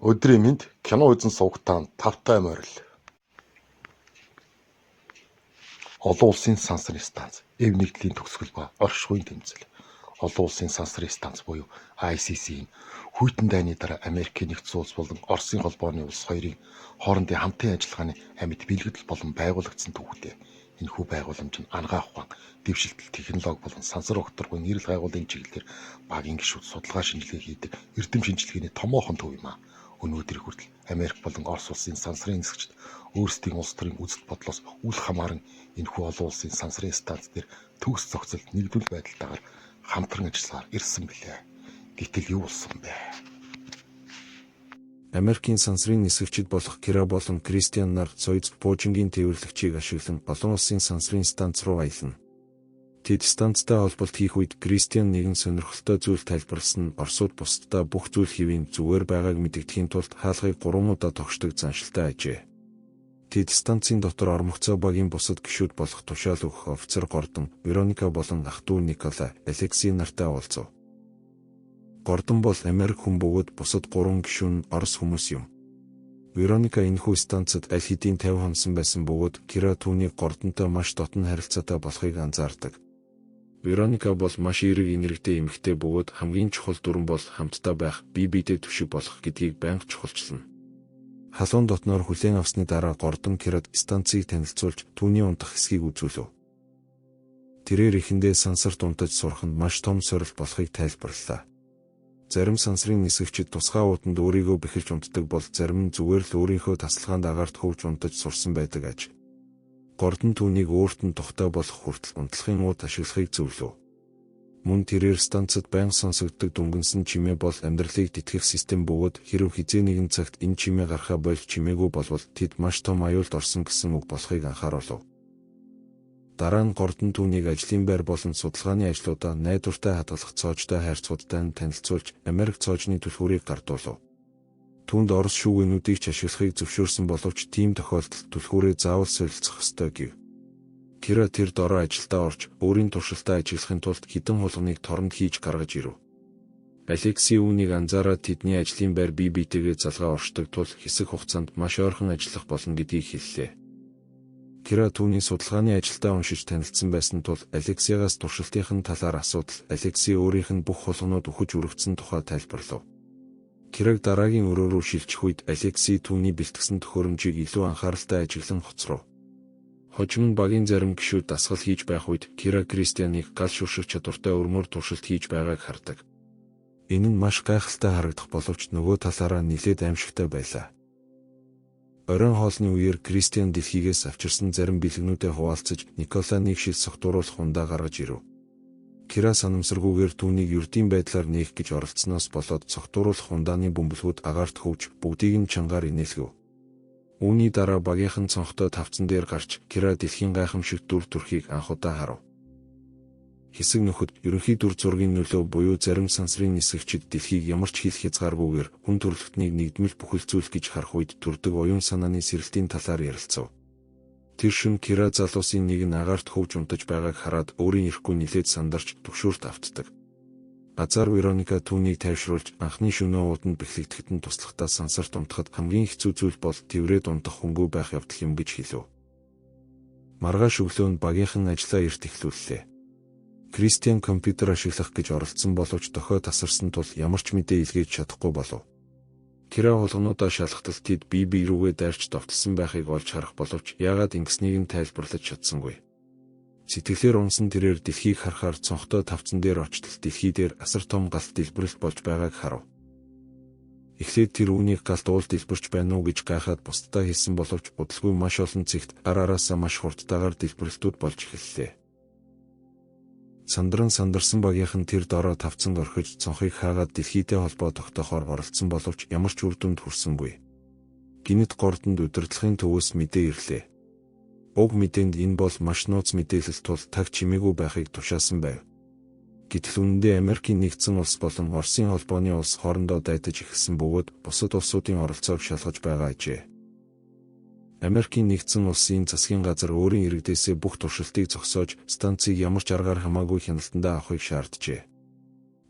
Өдрийн мэнд кино үзэн суугатаан тавтай морил. Олон улсын сансрын станц, эв нэгдлийн төгсгөл ба оршихуйн тэмцэл. Олон улсын сансрын станц буюу ICC-ийн хүйтэн дайны дараа Америкийн нэгдсэн улс болон Оросын холбооны улс хоёрын хоорондын хамтын ажиллагааны амьд бэлгэдэл болон байгуулагдсан төвхтэй. Энэхүү байгууламж нь анагаах ухаан, дэвшилтэл технологи болон сансар огторгын нэрэл гайгуулын чиглэлээр багийн гишүүд судалгаа шинжилгээ хийдэг эрдэм шинжилгээний томоохон төв юм а. Өнөөдөр хүртэл Америк болон Орос улсын сансрын нисгчид өөрсдийн улс төрийн үзэл бодлоос үл хамааран энэхүү олон улсын сансрын станц дээр төгс зохицолд нэгдвэл байдалтайгаар хамтран ажилласаар ирсэн билээ. Гэтэл юу болсон бэ? Америкийн сансрын нисгчид болох Кира болон Кристиан нар соёз Пуужингийн тээвэрлэгчийг ашиглан олон улсын сансрын станц руу аялна. Тэд станцтай холболт хийх үед Кристиан нэгэн сонирхолтой зүйл тайлбарласан нь Оросууд бусдаа бүх зүйл хэвийн зүгээр байгааг мэдэгдэхийн тулд хаалгыг 3 удаа тогшдог заншилтай ажээ. Тэд станцын дотор ормогцоо багийн бусад гишүүд болох тушаал өгөх офицер Гордон, Вероника болон ах дүү Николай, Алексей нартай уулзав. Гордон бол Америк хүн бөгөөд бусад 3 гишүүн нь Орос хүмүүс юм. Вероника энэхүү станцад аль хэдийн 50 хонсон байсан бөгөөд Кира түүний Гордонтой маш дотн харилцаатай болохыг анзаардаг. Вероника бол маш эерэг энергитэй эмэгтэй бөгөөд хамгийн чухал дүрэн бол хамтдаа байх, бие биедээ түшиг болох гэдгийг байнга чухалчилна. Халуун дотноор хүлээн авсны дараа Гордон Кирад станцыг танилцуулж түүний унтах хэсгийг үзүүлв. Тэрээр эхэндээ сансарт унтаж сурах нь маш том сорилт болохыг тайлбарллаа. Зарим сансрын нисгчид тусгай ууданд өөрийгөө бэхэлж унтдаг бол зарим нь зүгээр л өөрийнхөө тасалгаанд агаарт хөвж унтаж сурсан байдаг аж. Гордон түүнийг өөрт нь тухтай болох хүртэл унтлахын ууд ашиглахыг зөвлөв. Мөн тэрээр станцад байнга сонсогддог дүнгэнсэн чимээ бол амьдралыг тэтгэх систем бөгөөд хэрэв хизээ нэгэн цагт энэ чимээ гарахаа болж чимээгүй болвол тэд маш том аюулд орсон гэсэн үг болохыг анхааруулв. Дараа нь Гордон түүнийг ажлын байр болон судалгааны ажлуудаа найдвартай хадгалах цоожтой хайрцагтай нь танилцуулж Америк цоожны түлхүүрийг гардуулв. Түүнд Орос шүүгэнүүдийг ч ашиглахыг зөвшөөрсөн боловч тийм тохиолдолд түлхүүрээ заавал солилцох ёстой гэв. Кира тэр дороо ажилдаа орж өөрийн туршилтаа ажиглахын тулд хэдэн хулганыг торонд хийж гаргаж ирэв. Алексей үүнийг анзаараад тэдний ажлын байр бие биетэйгээ залгаа оршдог тул хэсэг хугацаанд маш ойрхон ажиллах болно гэдгийг хэллээ. Кира түүний судалгааны ажилдаа уншиж танилцсан байсан тул Алексейгаас туршилтын талаар асуудал, Алексей өөрийнх нь бүх хулганууд үхэж үргэлжсэн тухай тайлбарлав. Кираг дараагийн өрөө рүү шилжих үед Алексей түүний бэлтгэсэн төхөөрөмжийг илүү анхааралтай ажиглан хоцров. Хожим багийн зарим гишүүд дасгал хийж байх үед Кира Кристианыг гал шүрших чадвартай өрмөр туршилт хийж байгааг хардаг. Энэ нь маш гайхалтай харагдах боловч нөгөө талаараа нэлээд аимшигтай байлаа. Оройн хоолны үеэр Кристиан дэлхийгээс авчирсан зарим бэлгэнүүдэд хуваалцаж Николай нэг шил согтууруулах хундаа гаргаж ирэв. Кира санамсаргүйгээр түүнийг ердийн байдлаар нээх гэж оролцсноос болоод цогтууруулах хундааны бөмбөлгүүд агаарт хөвж бүгдийг нь чангаар инээлгэв. Үүний дараа багийнхан цонхтой тавцан дээр гарч Кира дэлхийн гайхамшигт дүр төрхийг анх удаа харав. Хэсэг нөхөд ерөнхий дүр зургийн нөлөө буюу зарим сансрын нисгчид дэлхийг ямар ч хил хязгааргүйгээр хүн төрөлхтнийг нэгдмэл бүхэл зүйл гэж харах үед төрдөг оюун санааны сэрэлтийн талаар ярилцав. Тэр шөнө Кира залуусын нэг нь агаарт хөвж унтаж байгааг хараад өөрийн ирэхгүй нилээд сандарч төгшөөрт автдаг. Газар Вероника түүнийг тайвшруулж анхны шөнөө ууданд бэхлэгдэхэд нь туслахтаа сансарт унтахад хамгийн хэцүү зүйл бол тэврээд унтах хөнгөө байх явдал юм гэж хэлв. Маргааш өглөө нь багийнхан ажлаа эрт эхлүүллээ. Кристиан компьютер ашиглах гэж оролцсон боловч дохой тасарсан тул ямар ч мэдээ илгээж чадахгүй болов. Кира хулгануудаа шалгахтал тэд бие бие рүүгээ дайрч довтолсон байхыг олж харах боловч яагаад ингэснийг нь тайлбарлаж чадсангүй. Сэтгэлээр унсан тэрээр дэлхийг харахаар цонхтой тавцан дээр очтол дэлхий дээр асар том галт дэлбэрэлт болж байгааг харав. Эхлээд тэр үүнийг галт уул дэлбэрч байна уу гэж гайхаад бусдаа хэлсэн боловч удалгүй маш олон цэгт араасаа маш хурдтайгаар дэлбэрэлтүүд болж эхэллээ. Сандарсан багийнхан тэр дороо тавцанд орхиж цонхыг хаагаад дэлхийдээ холбоо тогтоохоор оролцсон боловч ямар ч үр дүнд хүрсэнгүй. Гинэт Гордонд удирдлагын төвөөс мэдээ ирлээ. Уг мэдээнд энэ бол маш нууц мэдээлэл тул таг чимээгүй байхыг тушаасан байв. Гэтэл үнэндээ Америкийн нэгдсэн улс болон Оросын холбооны улс хоорондоо дайтаж эхэлсэн бөгөөд бусад улсуудын оролцоог шалгаж байгаа ажээ. Америкийн нэгдсэн улсын засгийн газар өөрийн иргэдээсээ бүх туршилтыг зогсоож станцыг ямар ч аргаар хамаагүй хяналтандаа авахыг шаарджээ.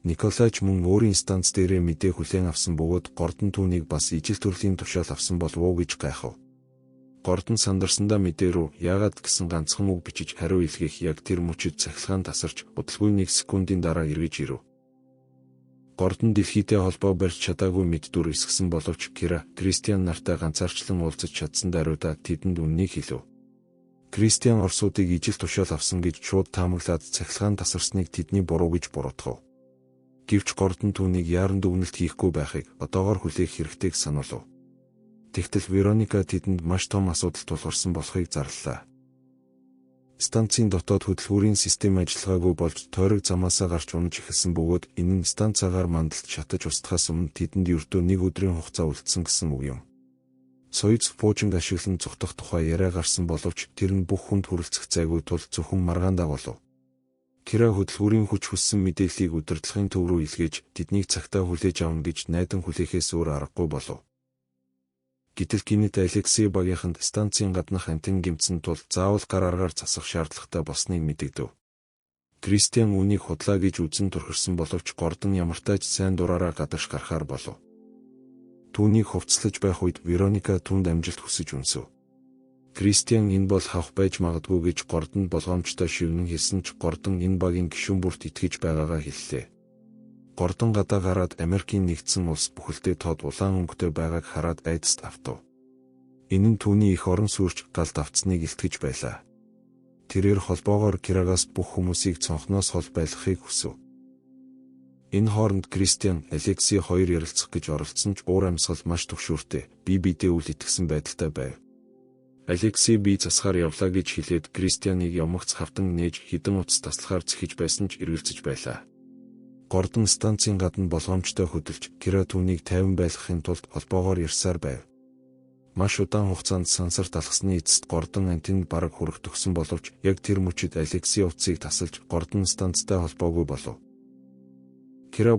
Николай ч мөн өөрийн станц дээрээ мэдээ хүлээн авсан бөгөөд Гордон түүнийг бас ижил төрлийн тушаал авсан болов уу гэж гайхав. Гордон сандарсандаа мэдээ рүү яагаад гэсэн ганцхан үг бичиж хариу илгээх яг тэр мөчид цахилгаан тасарч удалгүй 1 секундын дараа эргэж ирэв. Гордон дэлхийтэй холбоо барьж чадаагүй мэд дүр эсгсэн боловч Кристиан нартай ганцаарчлан уулзаж чадсан даруйдаа тэдэнд үннийг хэлв. Кристиан орсуудыг ижил тушаал авсан гэж шууд таамаглаад цахилгаан тасарсныг тэдний буруу гэж буруутгав. Гэвч Гордон түүнийг яаран дүгнэлт хийхгүй байхыг одоогоор хүлээх хэрэгтэйг сануулв. Тэгтэл Вероника тэдэнд маш том асуудал тулгарсан болохыг зарлалаа. Станцын дотоод хөдөлгүүрийн систем ажиллагаагүй болж тойрог замаасаа гарч унаж эхэлсэн бөгөөд энэ нь станцаагаар мандалд шатаж устгахаас өмнө тэдэнд ердөө 1 өдрийн хугацаа үлдсэн гэсэн үг юм. Соёз пуужинг ашиглан зүхтах тухай яриа гарсан боловч тэр нь бүх хүнд хүрэлцэх зайгүй тул зөвхөн маргаан дагуулв. Хөдөлгүүрийн хүч хүссэн мэдээллийг удирдлагын төв рүү илгээж тэднийг цагтаа хүлээж авна гэж найдан хүлээхээс өөр аргагүй болов. Гэтэл гинэт Алексей багийнханд станцын гаднах антен гэмтсэн тул заавал гар аргаар засах шаардлагатай болсныг мэдэгдэв. Кристиан үнийг худлаа гэж үзэн турхирсан боловч Гордон ямартай ч сайн дураараа гадагш гарахаар болов. Түүнийг хувцлаж байх үед Вероника түнд амжилт хүсэж үнсэв. Кристиан энэ бол хавх байж магадгүй гэж Гордонд болгоомжтой шивнэн хэлсэн ч Гордон энэ багийн гишүүн бүрт итгэж байгаагаа хэллээ. Гордон гадаа гараад Америкийн нэгдсэн улс бүхэлдээ тод улаан өнгөтэй байгааг хараад айдаст автав. Энэ нь түүний их орон сүйрч галд автсныг илтгэж байлаа. Тэрээр холбоогоор Кирагаас бүх хүмүүсийг цонхноос хол байлгахыг хүсв. Энэ хооронд Кристиан, Алексей хоёр ярилцах гэж оролцсон ч уур амьсгал маш төвшөөртэй, бие биедээ үл итгэсэн байдалтай байв. Алексей бие засахаар явлаа гэж хэлээд Кристианыг ямагц хавтан нээж хідэн утас таслахаар зэхэж байсан ч эргэлзэж байлаа. Гордон станцын гадна болгоомжтой хөдөлж түүнийг тайван байлгахын тулд холбоогоор ярьсаар байв. Маш удаан хугацаанд сансарт алхсны эцэст Гордон антенд бараг хүрэх төгсөн боловч яг тэр мөчид Алексей утсыг тасалж Гордон станцтай холбоогүй болов.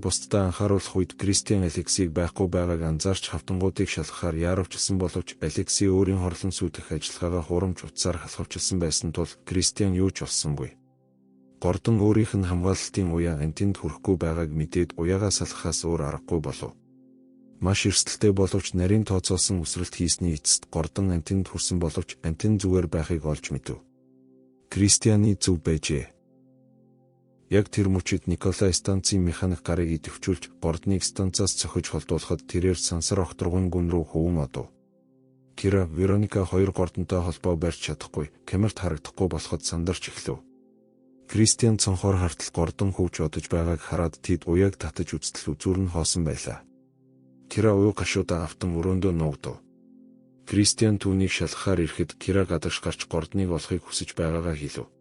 Бусдаа анхааруулах үед Кристиан Алексейг байхгүй байгааг анзаарч хавтангуудыг шалгахаар яарвчилсан боловч Алексей өөрийн хорлон сүйтгэх ажиллагаагаа хурамч утсаар халахвчилсан байсан тул Кристиан юу ч болсонгүй. Гордон өөрийнх нь хамгаалалтын уяа антенд хүрэхгүй байгааг мэдээд уяагаа салгахаас өөр аргагүй болов. Маш эрсдэлтэй боловч нарийн тооцоолсон үсрэлт хийсний эцэст Гордон антенд хүрсэн боловч антен зүгээр байхыг олж мэдэв. Кристианы зөв байжээ. Яг тэр мөчид Николай станцын механик гарыг идэвхжүүлж Гордоныг станцаас цохиж холдуулахад тэрээр сансар огторгон гүн рүү хөвөн одов. Вероника хоёр Гордонтой холбоо барьж чадахгүй, камерт харагдахгүй болоход сандарч эхлэв. Кристиан цонхоор хартал Гордон хөвж одож байгааг хараад тэд уяаг татаж үзтэл үзүүр нь хоосон байлаа. Уяг гашуудаа автан өрөөндөө нуугдав. Кристиан түүнийг шалгахаар ирэхэд гадагш гарч Гордоныг олохыг хүсэж байгаагаа хэлв.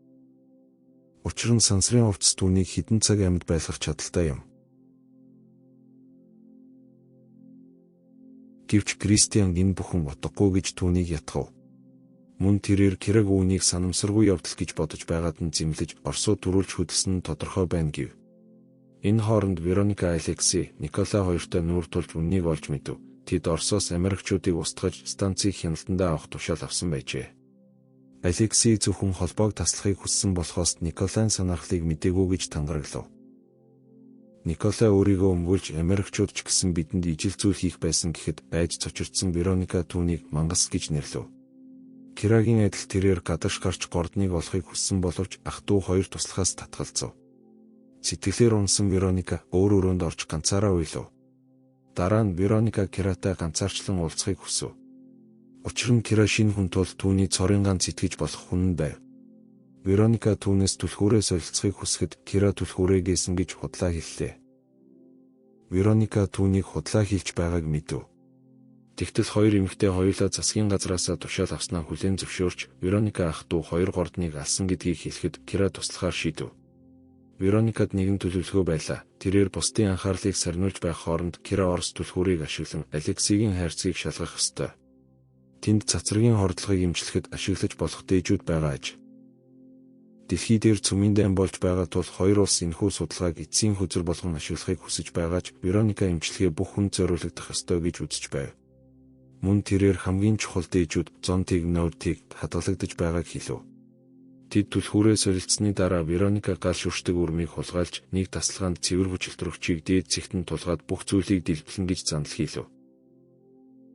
Учир нь сансрын хувцас түүнийг хэдэн цаг амьд байлгах чадaltaй юм. Гэвч Кристиан энэ бүхэн утгагүй гэж түүнийг ятгав. Мөн тэрээр үүнийг санамсаргүй явдал гэж бодож байгаад нь зэмлэж Оросууд төрүүлж хөдөлсөн нь тодорхой байна гэв. Энэ хооронд Вероника Алексей, Николай хоёртой нүүр тулж үннийг олж мэдэв. Тэд Оросоос Америкчуудыг устгаж станцыг хяналтандаа авах тушаал авсан байжээ. Алексей зөвхөн холбоог таслахыг хүссэн болохоос Николайн санаархлыг мэдээгүй гэж тангараглав. Николай өөрийгөө өмгөөлж Америкчууд ч гэсэн бидэнд ижил зүйл хийх байсан гэхэд айж цочирдсан Вероника түүнийг мангас гэж нэрлэв. Кирагийн адил тэрээр гадагш гарч Гордоныг олохыг хүссэн боловч ах トゥ хоёр туслахаас татгалзав. Сэтгэлээр унсан Вероника өөр өрөөнд орж ганцаараа уйлав. Дараа нь Вероника Киратай ганцаарчлан уулзахыг хүсв. Учир нь шинэ хүн тул түүний цорын ганц итгэж болох хүн байв. Вероника түүнээс түлхүүрээ солилцохыг хүсгэд түлхүүрээгээсэн гэж худлаа хэллээ. Вероника түүнийг худлаа хэлж байгааг мэдэв. Тэгтэл хоёр эмэгтэй хоёулаа засгийн газраасаа тушаал авснаа хүлээн зөвшөөрч Вероника ах トゥ хоёр Гордоныг алсан гэдгийг хэлэхэд туслахаар шийдэв. Вероникад нэгэн төлөвлөгөө байлаа. Тэрээр бусдын анхаарлыг сарниулж байх хооронд Орос түлхүүрийг ашиглан Алексейгийн хайрцгийг шалгах ёстой. Тэнд цацрагийн хордлогыг эмчлэхэд ашиглаж болох дээжүүд байгаа аж. Дэлхий дээр цөмийн дайн болж байгаа тул хоёр улс энэхүү судалгааг эцсийн хөзөр болгон ашиглахыг хүсэж байгаа ч Вероника эмчилгээ бүх хүнд зориулагдах ёстой гэж үзэж байв. Мөн тэрээр хамгийн чухал дээжүүд зонтыг хадгалагдаж байгааг хэлв. Тэд түлхүүрээ солилцсны дараа Вероника гал шүршдэг үрмийг хулгайлж нэг тасалгаанд цэвэр хүчилтөрөгчийг дээд цэгтэн тулгаад бүх зүйлийг дэлбэлэн гэж зандал хийлв.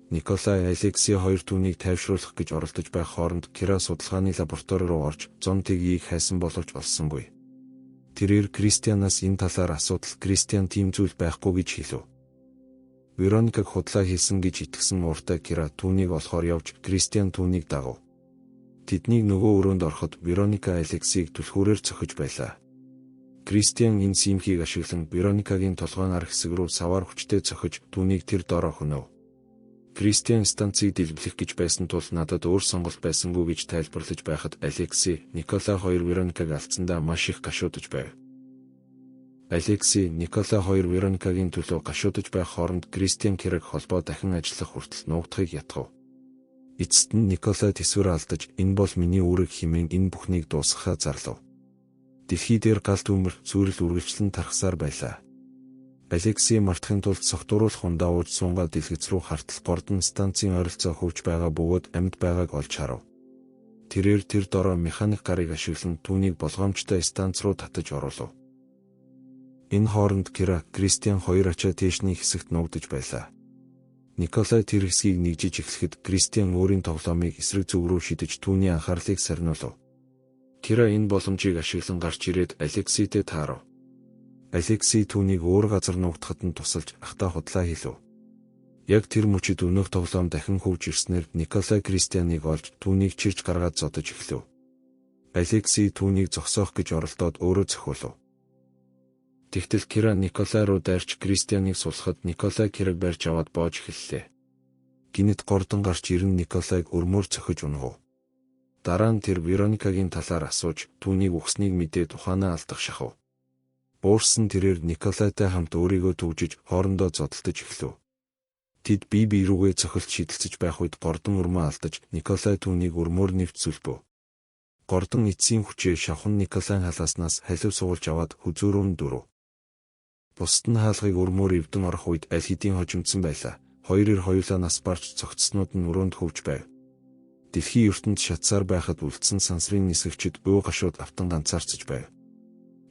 Николай Алексей хоёр түүнийг тайвшруулах гэж оролдож байх хооронд Кира судалгааны лаборатори руу орж зонтгийг хайсан боловч олсонгүй. Тэрээр Кристианаас энэ талаар асуудал Кристиан тийм зүйл байхгүй гэж хэлв. Вероникаг худлаа хийсэн гэж итгэсэн ууртай Кира түүнийг олохоор явж Кристиан түүнийг дагав. Тэднийг нөгөө өрөөнд ороход Вероника Алексийг түлхүүрээр цохиж байлаа. Кристиан энэ симхийг ашиглан Вероникагийн толгойн ар хэсэг рүү саваар хүчтэй цохиж түүнийг тэр доороо хөнөв. Кристиан станцыг дэлбэлэх гэж байсан тул надад өөр сонголт байсангүй гэж тайлбарлаж байхад Алексей, Николай хоёр Вероникаг алдсандаа маш их гашуудж байв. Алексей, Николай хоёр Вероникагийн төлөө гашуудж байх хооронд Кристиан Кираг холбоо дахин ажиллах хүртэл нуугдахыг ятгав. Эцэст нь Николай тэсвэр алдаж энэ бол миний үүрэг хэмээн энэ бүхнийг дуусгахаа зарлав. Дэлхий дээр гал төмөр зүрэл үргэлжлэн тархсаар байлаа. Алексей мартахын тулд согтууруулах ундаа ууж сунгаа дэлгэц рүү хартал гордон станцын ойролцоо хөвж байгаа бөгөөд амьд байгааг олж харав. Тэрээр тэр дороо механик гарыг ашиглан түүнийг болгоомжтой станц руу татаж оруулав. Энэ хооронд Кира, Кристиан хоёр ачаа тээшний хэсэгт нуугдаж байлаа. Николай тэр хэсгийг нэгжиж эхлэхэд Кристиан өөрийн тоглоомыг эсрэг зүг рүү шидэж түүний анхаарлыг сарниулав. Кира энэ боломжийг ашиглан гарч ирээд Алексейтэй таарав. Алексей түүнийг өөр газар нуугдахад нь тусалж ахта худлаа хэлв. Яг тэр мөчид өнөөх тоглоом дахин хөвж ирснээр Николай Кристианыг олж түүнийг чирч гаргаад зодож эхлэв. Алексей түүнийг зогсоох гэж оролдоод өөрөө зохиолов. Тэгтэл Кира Николай руу дайрч Кристианыг сулахад Николай Кираг барьж аваад боож эхэллээ. Гинэт гордон гарч ирэн Николайг өрмөөр цохиж унгав. Дараа нь тэр Вероникагийн талаар асууж түүнийг үхснийг мэдээд ухаанаа алдах шахав. Уурсан тэрээр Николайтай хамт өөрийгөө төвжиж хоорондоо зодтолдож эхлэв. Тэд бие рүүгээ цохилт шидэлцэж байх үед гордон өрмөө алдаж Николай түүнийг өрмөөр нэвт зүлбөв. Гордон эцсийн хүчээ шавхан Николайн халааснаас халив суулж аваад хүзүүрүүн дөрөв. Бусд нь хаалгыг өрмөөр эвдэн орох үед аль хэдийн хожимдсан байлаа. Хоёроор хоёулаа нас барж цогцснууд нь өрөөнд хөвж байв. Дэлхийн ертөнд шатсаар байхад үлдсэн сансрын нисгэгчид өө гашууд автан ганцаарцж байв.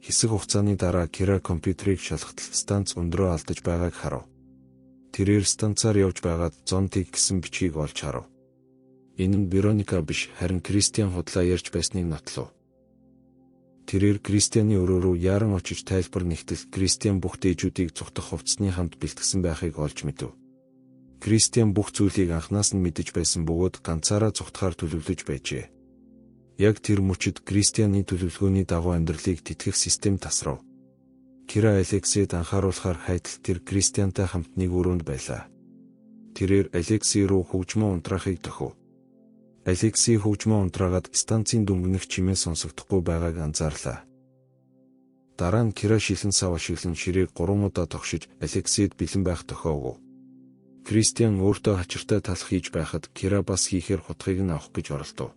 Хэсэг хугацааны дараа Кира компьютерийг шалгатал станц өндрөө алдаж байгааг харав. Тэрээр станцаар явж байгаад зонтыг гэсэн бичгийг олж харав. Энэ нь Вероника биш харин Кристиан худлаа ярьж байсныг нотлов. Тэрээр Кристианы өрөө рүү яаран очиж тайлбар нэгтэл Кристиан бүх дээжүүдийг цугтах хувцсны хамт бэлтгэсэн байхыг олж мэдэв. Кристиан бүх зүйлийг анханаас нь мэдэж байсан бөгөөд ганцаараа цугтахаар төлөвлөж байжээ. Яг тэр мөчид Кристианы төлөвлөгөөний дагуу амьдралыг тэтгэх систем тасрав. Кира Алексейд анхааруулахаар хайтал тэр Кристиантай хамт нэг өрөөнд байлаа. Тэрээр Алексей руу хөгжмөө унтраахыг тохив. Алексей хөгжмөө унтраагаад станцын дүнгэнэх чимээ сонсогдохгүй байгааг анзаарлаа. Дараа нь Кира шилэн сав ашиглан ширээг 3 удаа тогшиж Алексейд бэлэн байх тохиогов. Кристиан өөртөө хачиртай талах хийж байхад Кира бас хийхээр хутгийг нь авах гэж оролдов.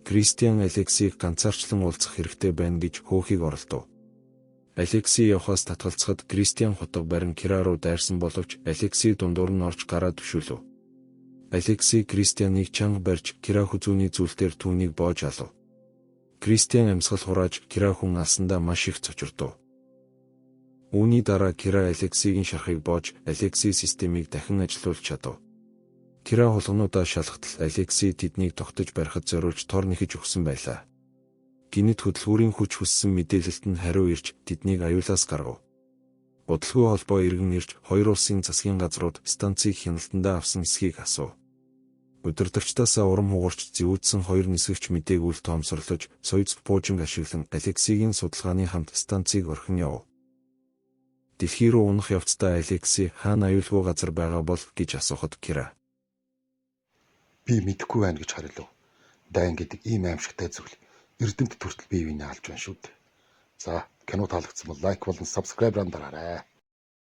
Кристиан Алексейг ганцаарчлан уулзах хэрэгтэй байна гэж хөөхийг оролдов. Алексей явхаас татгалцахад Кристиан хутга барин Кира руу дайрсан боловч Алексей дундуур нь орж гараа төвшүүлв. Алексей Кристианыг чанга барьж Кира хүзүүний зүйлээр түүнийг боож алав. Кристиан амьсгал хурааж Кира хүн алсандаа маш их цочирдов. Үүний дараа Кира Алексейгийн шархыг боож Алексей системийг дахин ажилуулж чадав. Кира хулгнуудаа шалгатал Алексей тэднийг тогтож барихад зориулж тор нэхэж өгсөн байлаа. Гинэт хөдөлгүүрийн хүч хүссэн мэдээлэлт нь хариу ирж тэднийг аюулаас гаргав. Удалгүй холбоо иргэн ирж хоёр улсын засгийн газрууд станцыг хяналтандаа авсан эсхийг асуув. Удирдагчдаас урам хугарч зэвүүдсэн хоёр нисгэгч мэдээг үл тоомсорлож соёз поожинг ашиглан Алексейгийн судалгааны хамт станцыг орхин яв. Дэлхий рүү унах явцдаа Алексей хаана аюулгүй газар байгаа бол гэж асуухад Кира би мэдэхгүй байна гэж хариулв. Дайн гэдэг ийм аимшигтай зүйл эрдэмтэд хүртэл бие биенээ алж байна шүү дээ. За, кино таалагдсан бол лайк болон subscribe-аар дараарай.